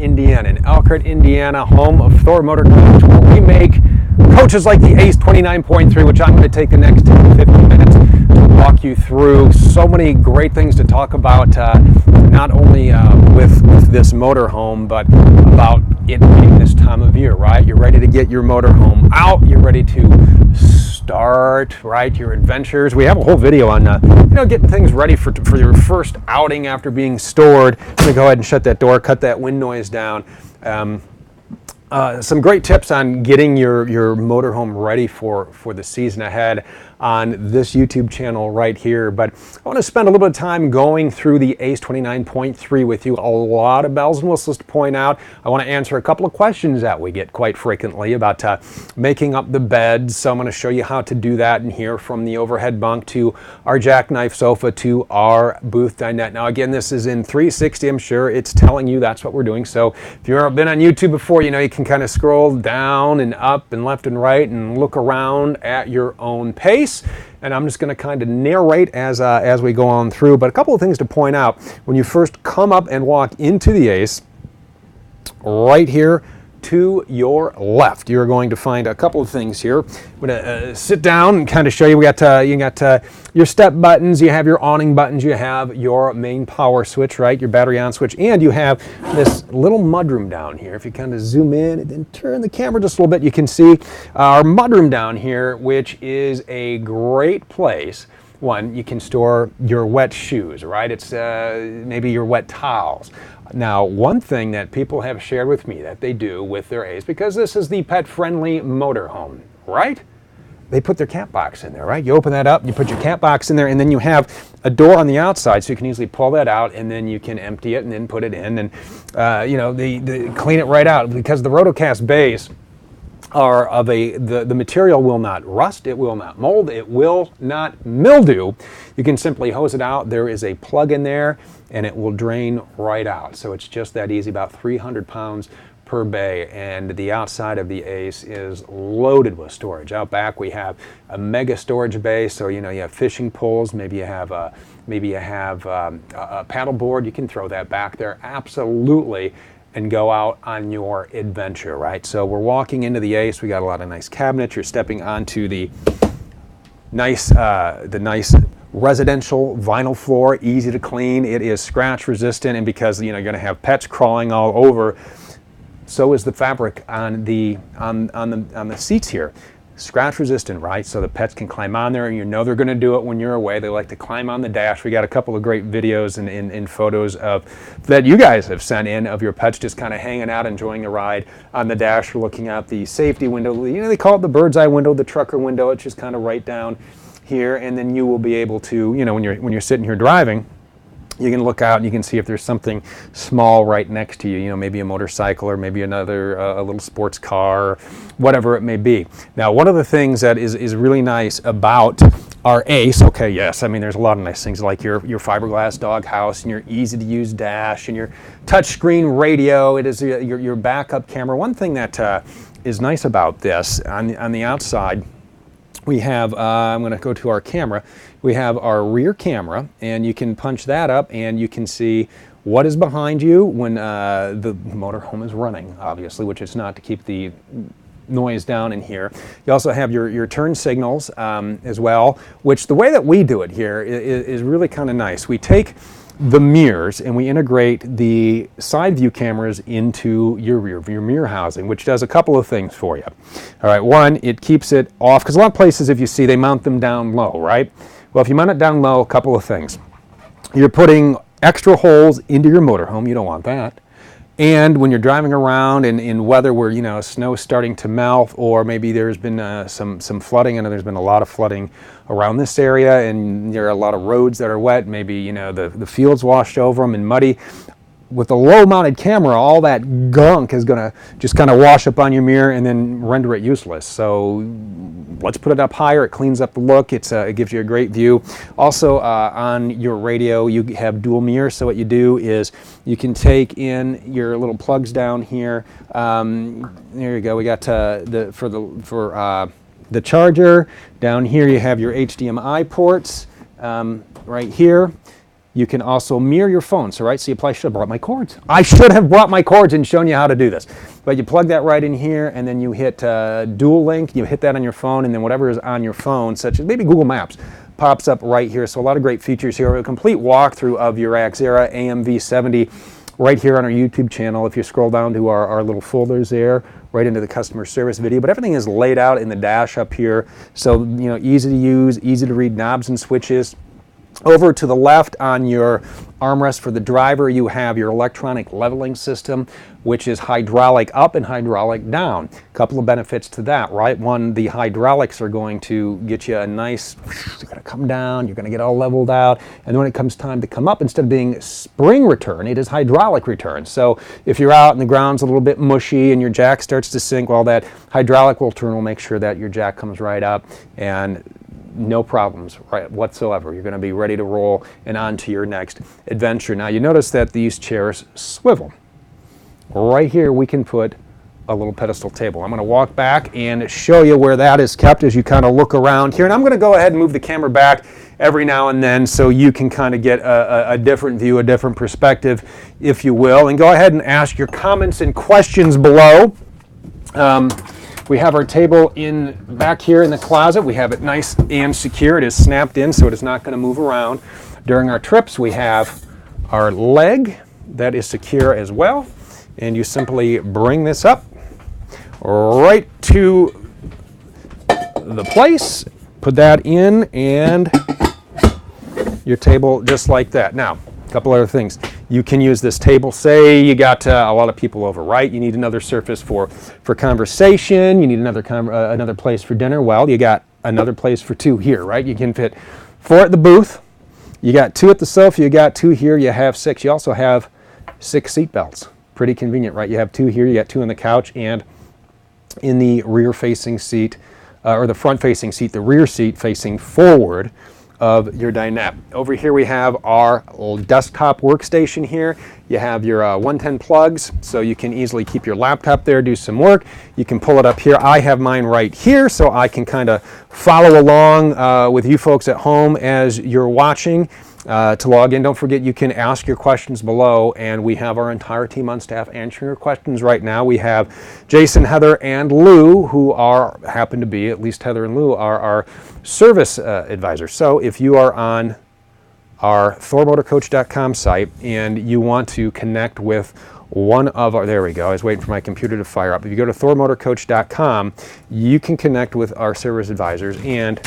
Indiana, in Elkhart, Indiana, home of Thor Motor Coach, where we make coaches like the A.C.E 29.3, which I'm going to take the next 10 to 15 minutes to walk you through. So many great things to talk about, not only with this motorhome, but about it being this time of year, right? You're ready to get your motorhome out. You're ready to start, right, your adventures. We have a whole video on, getting things ready for your first outing after being stored. I'm going to go ahead and shut that door, cut that wind noise down. Some great tips on getting your motorhome ready for the season ahead on this YouTube channel right here. But I want to spend a little bit of time going through the A.C.E 29.3 with you. A lot of bells and whistles to point out. I want to answer a couple of questions that we get quite frequently about making up the beds. So I'm going to show you how to do that in here, from the overhead bunk to our jackknife sofa to our booth dinette. Now again, this is in 360. I'm sure it's telling you that's what we're doing. So if you've ever been on YouTube before, you can kind of scroll down and up and left and right and look around at your own pace. And I'm just going to kind of narrate as we go on through. But a couple of things to point out. When you first come up and walk into the A.C.E, right here to your left, you're going to find a couple of things here. I'm going to sit down and kind of show you. You got your step buttons, you have your awning buttons, you have your main power switch, right, your battery on switch, and you have this little mudroom down here. If you kind of zoom in and then turn the camera just a little bit, you can see our mudroom down here, which is a great place. One, you can store your wet shoes, right? It's maybe your wet towels. Now, one thing that people have shared with me that they do with their A.C.E, because this is the pet-friendly motorhome, right? They put their cat box in there, right? You open that up, you put your cat box in there, and then you have a door on the outside, so you can easily pull that out, and then you can empty it and then put it in, and they clean it right out. Because the Rotocast bays are of the material will not rust, it will not mold, it will not mildew. You can simply hose it out. There is a plug in there, and it will drain right out. So it's just that easy, about 300 pounds per bay, and the outside of the A.C.E is loaded with storage. Out back we have a mega storage bay, so you have fishing poles, maybe you have a paddle board. You can throw that back there, absolutely, and go out on your adventure, right? So we're walking into the A.C.E. We got a lot of nice cabinets. You're stepping onto the nice residential vinyl floor, easy to clean. It is scratch resistant, and because you're going to have pets crawling all over, so is the fabric on the seats here. Scratch resistant, right? So the pets can climb on there, and they're going to do it when you're away. They like to climb on the dash. We got a couple of great videos and photos that you guys have sent in of your pets just kind of hanging out, enjoying the ride on the dash, or looking out the safety window. They call it the bird's eye window, the trucker window. It's just kind of right down here, and then you will be able to, when you're sitting here driving, you can look out and you can see if there's something small right next to you, maybe a motorcycle or maybe another a little sports car, whatever it may be. Now, one of the things that is really nice about our A.C.E, okay, yes, there's a lot of nice things like your fiberglass doghouse and your easy-to-use dash and your touchscreen radio. It is your backup camera. One thing that is nice about this, on the outside, we have, I'm going to go to our camera, we have our rear camera, and you can punch that up and you can see what is behind you when the motorhome is running, obviously, which is not to keep the noise down in here. You also have your turn signals as well, which the way that we do it here is really kind of nice. We take the mirrors and we integrate the side view cameras into your mirror housing, which does a couple of things for you. All right, one, it keeps it off, because a lot of places, if you see, they mount them down low, right? Well, if you mount it down low, a couple of things. You're putting extra holes into your motorhome. You don't want that. And when you're driving around in weather where snow's starting to melt, or maybe there's been some flooding, and there's been a lot of flooding around this area, and there are a lot of roads that are wet, maybe the fields washed over them and muddy. With a low mounted camera, all that gunk is going to just kind of wash up on your mirror and then render it useless. So let's put it up higher. It cleans up the look. It gives you a great view. Also, on your radio, you have dual mirrors. So what you do is you can take in your little plugs down here. There you go. We got for the charger. Down here you have your HDMI ports right here. You can also mirror your phone. So, right, so you probably should have brought my cords. I should have brought my cords and shown you how to do this. But you plug that right in here, and then you hit dual link. You hit that on your phone, and then whatever is on your phone, such as maybe Google Maps, pops up right here. So a lot of great features here. A complete walkthrough of your Axera AMV70 right here on our YouTube channel. If you scroll down to our little folders there, right into the customer service video. But everything is laid out in the dash up here. So, easy to use, easy to read knobs and switches. Over to the left on your armrest for the driver, you have your electronic leveling system, which is hydraulic up and hydraulic down. A couple of benefits to that, right? One, the hydraulics are going to get you a nice, you're going to come down, you're going to get all leveled out, and then when it comes time to come up, instead of being spring return, it is hydraulic return. So if you're out and the ground's a little bit mushy and your jack starts to sink, well, that hydraulic return will make sure that your jack comes right up and no problems right whatsoever. You're going to be ready to roll and on to your next adventure. Now you notice that these chairs swivel. Right here we can put a little pedestal table. I'm going to walk back and show you where that is kept as you kind of look around here. And I'm going to go ahead and move the camera back every now and then so you can kind of get a different view, a different perspective, if you will. And go ahead and ask your comments and questions below. We have our table in back here in the closet. We have it nice and secure. It is snapped in, so it is not going to move around. During our trips, we have our leg that is secure as well. And you simply bring this up right to the place, put that in, and your table just like that. Now, a couple other things. You can use this table, say you got a lot of people over, right? You need another surface for conversation. You need another place for dinner. Well, you got another place for two here, right? You can fit 4 at the booth. You got 2 at the sofa. You got 2 here. You have 6. You also have 6 seat belts. Pretty convenient, right? You have 2 here. You got 2 on the couch and in the rear-facing seat, or the front-facing seat, the rear seat facing forward of your dinette. Over here we have our desktop workstation here. You have your 110 plugs, so you can easily keep your laptop there, do some work. You can pull it up here. I have mine right here, so I can kind of follow along with you folks at home as you're watching. To log in, don't forget you can ask your questions below, and we have our entire team on staff answering your questions right now. We have Jason, Heather, and Lou, who happen to be, at least Heather and Lou, are our service advisors. So if you are on our thormotorcoach.com site and you want to connect with one of our, there we go, I was waiting for my computer to fire up. If you go to thormotorcoach.com, you can connect with our service advisors, and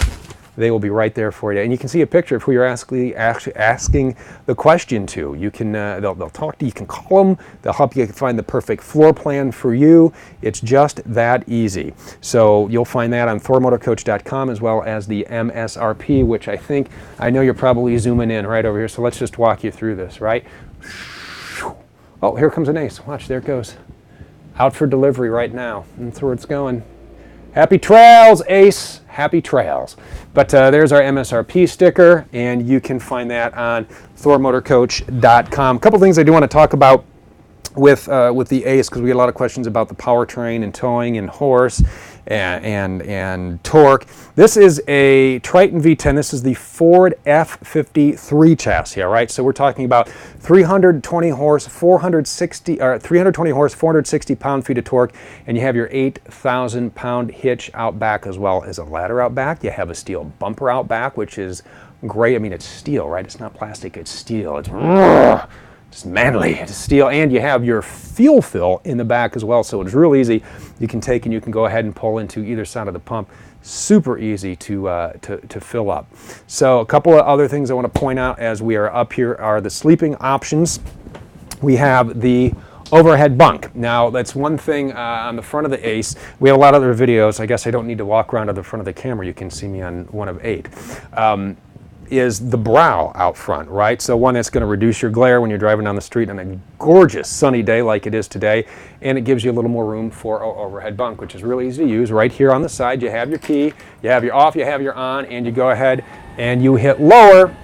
they will be right there for you. And you can see a picture of who you're actually asking the question to. You can, they'll talk to you, you can call them, they'll help you find the perfect floor plan for you. It's just that easy. So you'll find that on thormotorcoach.com, as well as the MSRP, which I know you're probably zooming in right over here. So let's just walk you through this, right? Oh, here comes an Ace. Watch, there it goes. Out for delivery right now. That's where it's going. Happy trails, Ace. Happy trails. But there's our MSRP sticker, and you can find that on thormotorcoach.com. A couple things I do want to talk about with the Ace, because we get a lot of questions about the powertrain and towing and horse and torque. This is a Triton V10. This is the Ford F53 chassis, all right? So we're talking about 320 horse, 460 pound-feet of torque, and you have your 8,000-pound hitch out back, as well as a ladder out back. You have a steel bumper out back, which is great. I mean, it's steel, right? It's not plastic, it's steel. It's manly, it's steel, and you have your fuel fill in the back as well, so it's real easy. You can take and you can go ahead and pull into either side of the pump. Super easy to fill up. So a couple of other things I want to point out as we are up here are the sleeping options. We have the overhead bunk. Now that's one thing on the front of the Ace. We have a lot of other videos. I guess I don't need to walk around to the front of the camera. You can see me on one of 8. Is the brow out front, right? So one that's going to reduce your glare when you're driving down the street on a gorgeous sunny day like it is today, and it gives you a little more room for an overhead bunk, which is really easy to use. Right here on the side, you have your key, you have your off, you have your on, and you go ahead and you hit lower,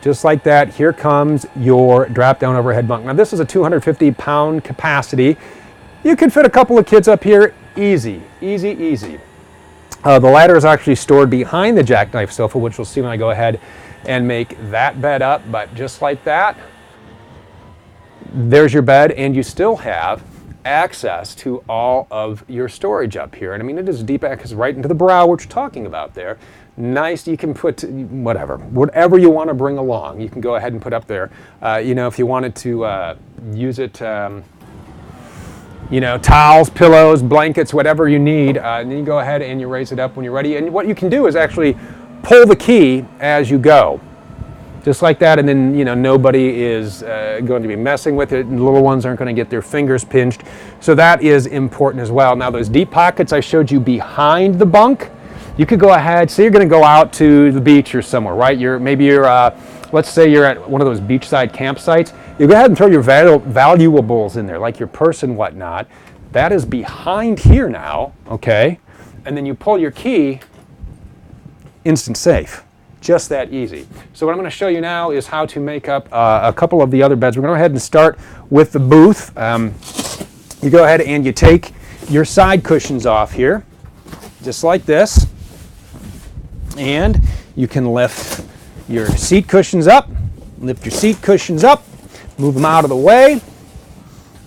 just like that. Here comes your drop-down overhead bunk. Now this is a 250-pound capacity. You can fit a couple of kids up here, easy, easy, easy. The ladder is actually stored behind the jackknife sofa, which we'll see when I go ahead and make that bed up, but just like that, there's your bed, and you still have access to all of your storage up here. And I mean, it is deep access right into the brow, which we're talking about there. Nice, you can put whatever you want to bring along, you can go ahead and put up there. You know, if you wanted to use it, you know, towels, pillows, blankets, whatever you need, and then you go ahead and you raise it up when you're ready. And what you can do is actually pull the key as you go, just like that, and then, you know, nobody is going to be messing with it, and the little ones aren't going to get their fingers pinched. So that is important as well. Now, those deep pockets I showed you behind the bunk, you could go ahead, say you're going to go out to the beach or somewhere, right? Maybe you're, let's say you're at one of those beachside campsites. You go ahead and throw your valuables in there, like your purse and whatnot. That is behind here now, okay? And then you pull your key, instant safe. Just that easy. So what I'm going to show you now is how to make up a couple of the other beds. We're going to go ahead and start with the booth. You go ahead and you take your side cushions off here, just like this. And you can lift your seat cushions up, move them out of the way,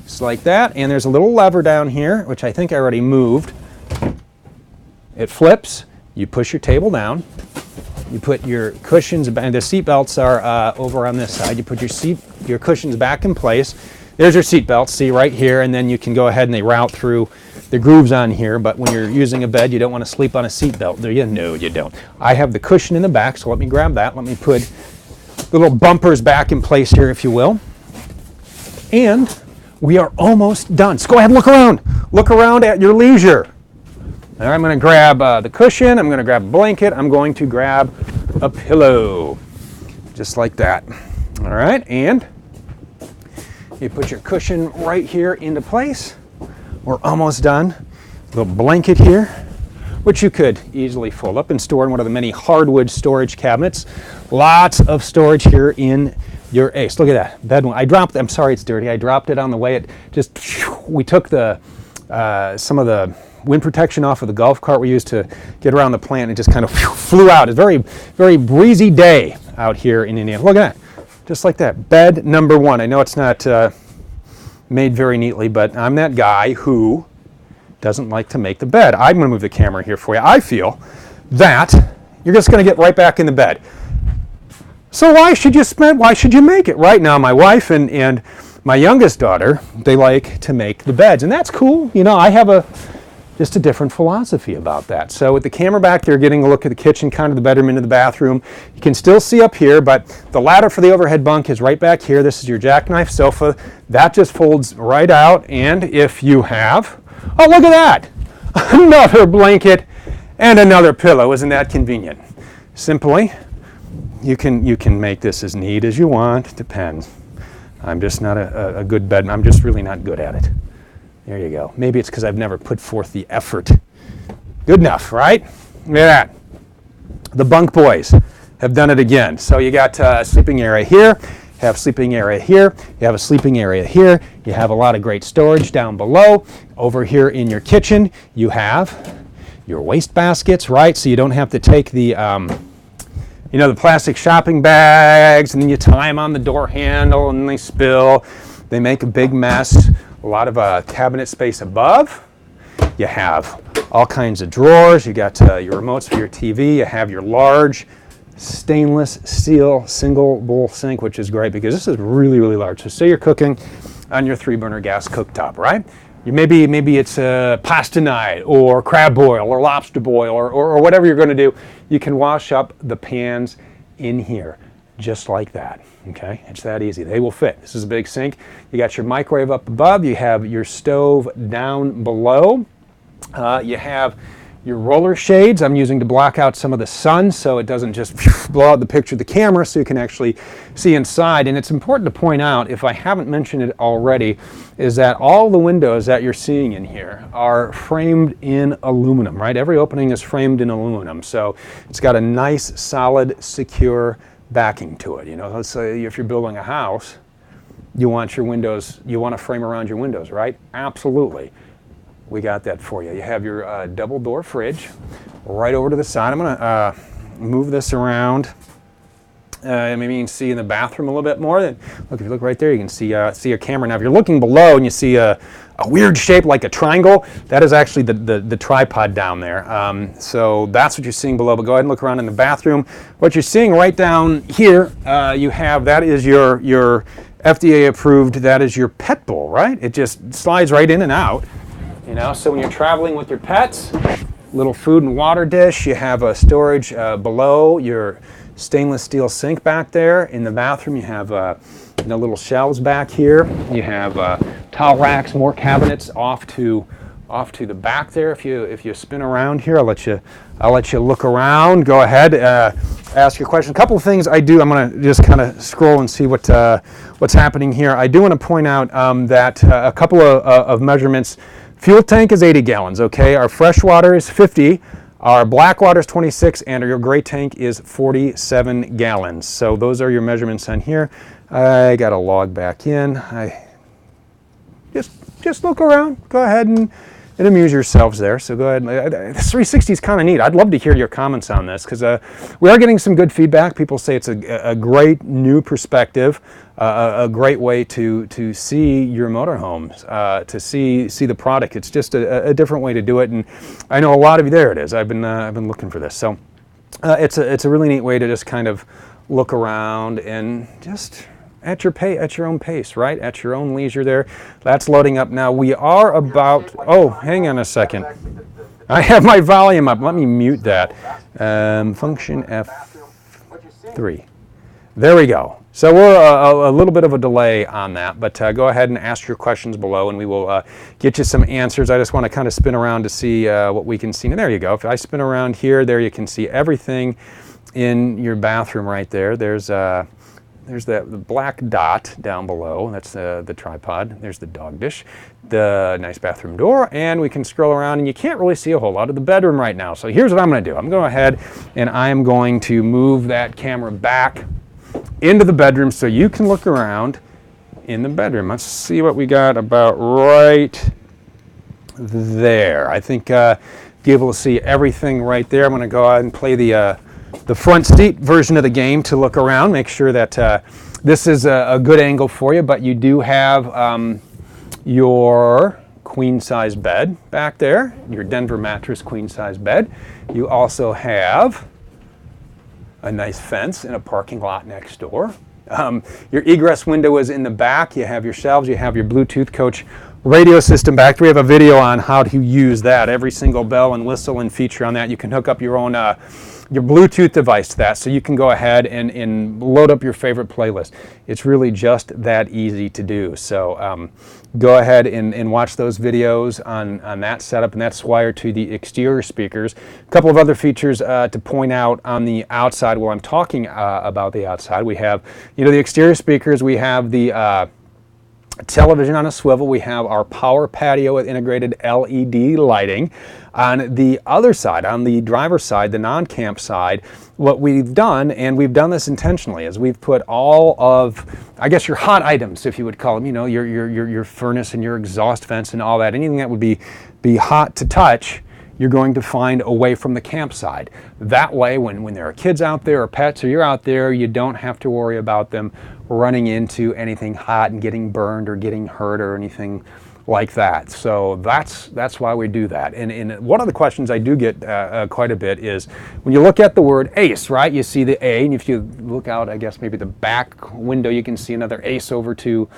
just like that. And there's a little lever down here, which I think I already moved. It flips, you push your table down, you put your cushions, and the seat belts are over on this side. You put your cushions back in place. There's your seat belts, see right here, and then you can go ahead and they route through the grooves on here, but when you're using a bed, you don't want to sleep on a seat belt, do you? No, you don't. I have the cushion in the back, so let me grab that. Let me put the little bumpers back in place here, if you will. And we are almost done. So go ahead and look around. Look around at your leisure. All right, I'm going to grab the cushion. I'm going to grab a blanket. I'm going to grab a pillow, just like that. All right, and you put your cushion right here into place. We're almost done. The blanket here, which you could easily fold up and store in one of the many hardwood storage cabinets. Lots of storage here in your ACE. Look at that bed. I dropped. I'm sorry, it's dirty. I dropped it on the way. It just. We took the some of the wind protection off of the golf cart we used to get around the plant. It just kind of flew out. It's a very, very breezy day out here in Indiana. Look at that, just like that. Bed number one. I know it's not made very neatly, but I'm that guy who doesn't like to make the bed. I'm going to move the camera here for you. I feel that you're just going to get right back in the bed. So why should you make it? Right now, my wife and my youngest daughter, they like to make the beds, and that's cool. You know, I have just a different philosophy about that. So with the camera back there, getting a look at the kitchen, kind of the bedroom into the bathroom, you can still see up here, but the ladder for the overhead bunk is right back here. This is your jackknife sofa. That just folds right out, and if you have, oh, look at that, another blanket and another pillow. Isn't that convenient? Simply, you can make this as neat as you want. Depends. I'm just not a good bed. I'm just really not good at it. There you go. Maybe it's because I've never put forth the effort. Good enough, right? Look at that. The bunk boys have done it again. So you got a sleeping area here, you have sleeping area here, you have a sleeping area here, you have a lot of great storage down below. Over here in your kitchen, you have your waste baskets, right? So you don't have to take the the plastic shopping bags and then you tie them on the door handle and they spill. They make a big mess. A lot of cabinet space above. You have all kinds of drawers. You got your remotes for your TV. You have your large stainless steel single bowl sink, which is great because this is really, really large. So say you're cooking on your 3-burner gas cooktop, right? Maybe it's a pasta night or crab boil or lobster boil or whatever you're going to do. You can wash up the pans in here just like that. Okay, it's that easy. They will fit. This is a big sink. You got your microwave up above. You have your stove down below. You have your roller shades I'm using to block out some of the sun so it doesn't just blow out the picture of the camera, so you can actually see inside. And it's important to point out, if I haven't mentioned it already, is that all the windows that you're seeing in here are framed in aluminum, right? Every opening is framed in aluminum, so it's got a nice, solid, secure backing to it. You know, let's say if you're building a house, you want your windows, you want a frame around your windows, right? Absolutely. We got that for you. You have your double door fridge right over to the side. I'm going to move this around Maybe you can see in the bathroom a little bit more. Look, if you look right there, you can see a camera. Now, if you're looking below and you see a weird shape like a triangle, that is actually the tripod down there. So that's what you're seeing below. But go ahead and look around in the bathroom. What you're seeing right down here, you have, that is your FDA approved, that is your pet bowl, right? It just slides right in and out. You know, so when you're traveling with your pets, little food and water dish, you have a storage below your stainless steel sink back there. In the bathroom, you have little shelves back here. You have towel racks, more cabinets off to the back there. If you spin around here, I'll let you look around. Go ahead, ask your question. A couple of things I'm going to just kind of scroll and see what's happening here. I do want to point out that a couple of measurements. Fuel tank is 80 gallons. Okay, our fresh water is 50. Our black water is 26, and your gray tank is 47 gallons. So those are your measurements on here. I got to log back in. Just look around. Go ahead and amuse yourselves there. So go ahead. This 360 is kind of neat. I'd love to hear your comments on this, because we are getting some good feedback. People say it's a great new perspective, a great way to see your motorhomes, to see the product. It's just a different way to do it, and I know a lot of you, there it is. I've been looking for this. So it's a really neat way to just kind of look around and just at your own pace, right? At your own leisure there. That's loading up now. We are about, oh, hang on a second. I have my volume up. Let me mute that. Function F3. There we go. So we're a little bit of a delay on that, but go ahead and ask your questions below, and we will get you some answers. I just want to kind of spin around to see what we can see. And there you go. If I spin around here, there you can see everything in your bathroom right there. There's the black dot down below. That's the tripod. There's the dog dish, the nice bathroom door, and we can scroll around, and you can't really see a whole lot of the bedroom right now. So here's what I'm going to do. I'm going to go ahead and I'm going to move that camera back into the bedroom so you can look around in the bedroom. Let's see what we got about right there. I think be able to see everything right there. I'm going to go ahead and play the front seat version of the game to look around, make sure that this is a good angle for you, but you do have your queen size bed back there, your Denver mattress queen size bed. You also have a nice fence in a parking lot next door. Your egress window is in the back. You have your shelves, you have your Bluetooth Coach radio system back there. We have a video on how to use that, every single bell and whistle and feature on that. You can hook up your own your Bluetooth device to that, so you can go ahead and load up your favorite playlist. It's really just that easy to do. So go ahead and watch those videos on that setup, and that's wired to the exterior speakers. A couple of other features to point out on the outside while I'm talking about the outside. We have, the exterior speakers. We have the television on a swivel. We have our power patio with integrated LED lighting. On the other side, on the driver's side, the non-camp side, what we've done, and we've done this intentionally, is we've put all of, I guess, your hot items, if you would call them, your furnace and your exhaust vents and all that, anything that would be hot to touch, you're going to find away from the campsite. That way, when there are kids out there or pets, or you're out there, you don't have to worry about them running into anything hot and getting burned or getting hurt or anything like that. So that's why we do that. And one of the questions I do get quite a bit is when you look at the word ACE, right? You see the A, and if you look out, I guess maybe the back window, you can see another ACE over to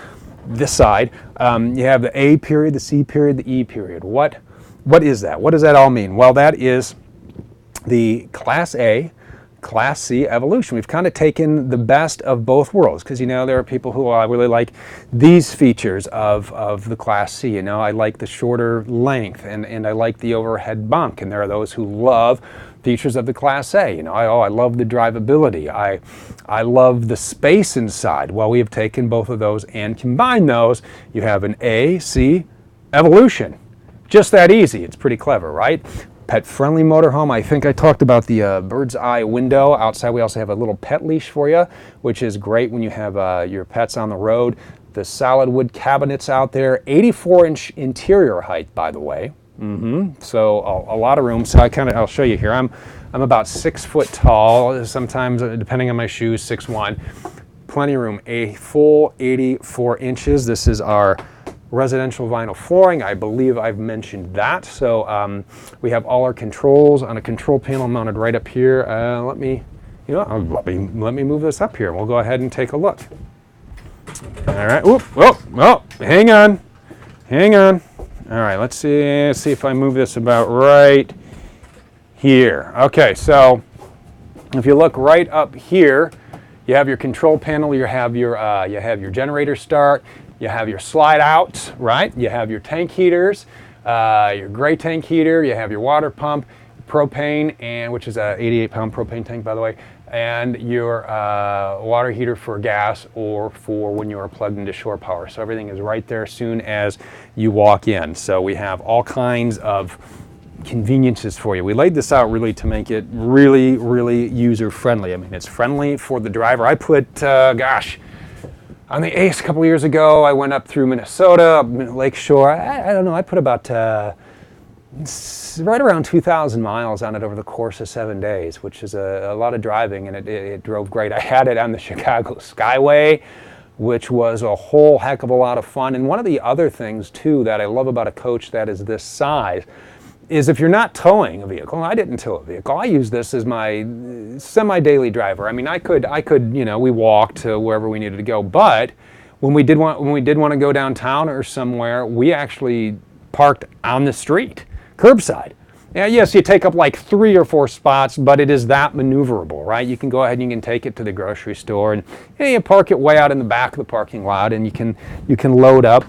this side. You have the A period, the C period, the E period. What is that? What does that all mean? Well, that is the Class A, Class C evolution. We've kind of taken the best of both worlds, because there are people who really like these features of the Class C. I like the shorter length, and I like the overhead bunk, and there are those who love features of the Class A. I love the drivability. I love the space inside. Well, we have taken both of those and combined those. You have an A-C evolution. Just that easy. It's pretty clever, right? Pet-friendly motorhome. I think I talked about the bird's eye window. Outside, we also have a little pet leash for you, which is great when you have your pets on the road. The solid wood cabinets out there, 84-inch interior height, by the way. So a lot of room. So I'll show you here. I'm about 6 foot tall. Sometimes, depending on my shoes, 6'1". Plenty of room. A full 84 inches. This is our residential vinyl flooring. I believe I've mentioned that. So we have all our controls on a control panel mounted right up here. Let me move this up here. We'll go ahead and take a look. All right. Oop, oh, hang on. All right. Let's see if I move this about right here. Okay. So if you look right up here, you have your control panel. You have your generator start. You have your slide outs, right? You have your tank heaters, your gray tank heater. You have your water pump, propane, and which is a 88-pound propane tank, by the way, and your water heater for gas or for when you are plugged into shore power. So everything is right there as soon as you walk in. So we have all kinds of conveniences for you. We laid this out really to make it really, really user-friendly. I mean, it's friendly for the driver. I put, on the A.C.E. a couple of years ago, I went up through Minnesota, Lakeshore. I don't know, I put about right around 2,000 miles on it over the course of 7 days, which is a lot of driving, and it drove great. I had it on the Chicago Skyway, which was a whole heck of a lot of fun. And one of the other things, too, that I love about a coach that is this size is if you're not towing a vehicle, and I didn't tow a vehicle, I use this as my semi-daily driver. I mean, I could, we walked to wherever we needed to go, but when we did want to go downtown or somewhere, we actually parked on the street, curbside. Yeah, yes, you take up like 3 or 4 spots, but it is that maneuverable, right? You can go ahead and you can take it to the grocery store, and you park it way out in the back of the parking lot, and you can load up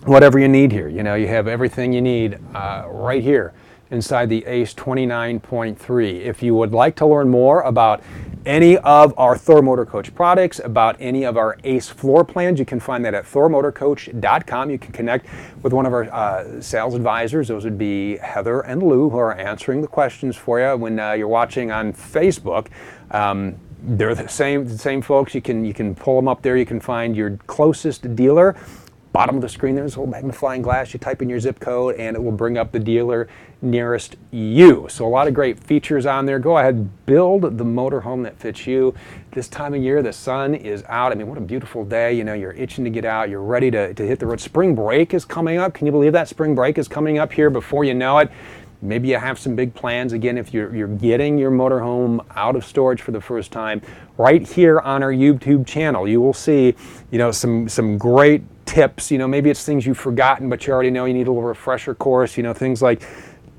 whatever you need here. You have everything you need right here inside the A.C.E. 29.3. If you would like to learn more about any of our Thor Motor Coach products, about any of our A.C.E. floor plans, you can find that at thormotorcoach.com. You can connect with one of our sales advisors. Those would be Heather and Lou, who are answering the questions for you when you're watching on Facebook. They're the same folks. You can pull them up there. You can find your closest dealer. Bottom of the screen, there's a little magnifying glass. You type in your zip code and it will bring up the dealer nearest you. So a lot of great features on there. Go ahead, build the motorhome that fits you. This time of year, the sun is out. I mean, what a beautiful day. You're itching to get out. You're ready to hit the road. Spring break is coming up. Can you believe that? Spring break is coming up here before you know it. Maybe you have some big plans. Again, if you're getting your motorhome out of storage for the first time, right here on our YouTube channel, you will see, some great tips. Maybe it's things you've forgotten, but you already know you need a little refresher course. Things like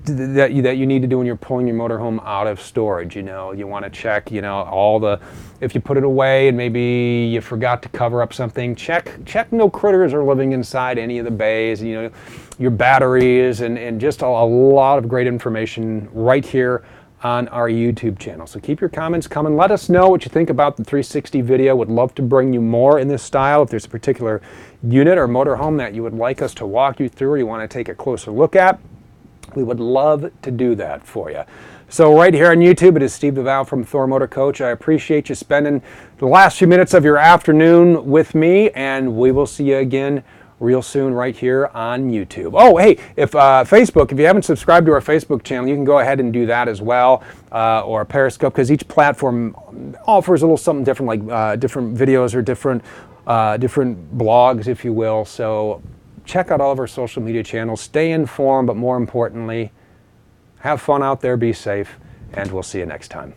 that you need to do when you're pulling your motorhome out of storage. You want to check, if you put it away and maybe you forgot to cover up something, check no critters are living inside any of the bays. Your batteries and just a lot of great information right here on our YouTube channel. So keep your comments coming. Let us know what you think about the 360 video. Would love to bring you more in this style. If there's a particular unit or motorhome that you would like us to walk you through or you want to take a closer look at, we would love to do that for you. So right here on YouTube, it is Steve DeVal from Thor Motor Coach. I appreciate you spending the last few minutes of your afternoon with me, and we will see you again real soon right here on YouTube. Oh, hey, if Facebook, if you haven't subscribed to our Facebook channel, you can go ahead and do that as well, or Periscope, because each platform offers a little something different, like different videos or different blogs, if you will. So check out all of our social media channels, stay informed, but more importantly, have fun out there, be safe, and we'll see you next time.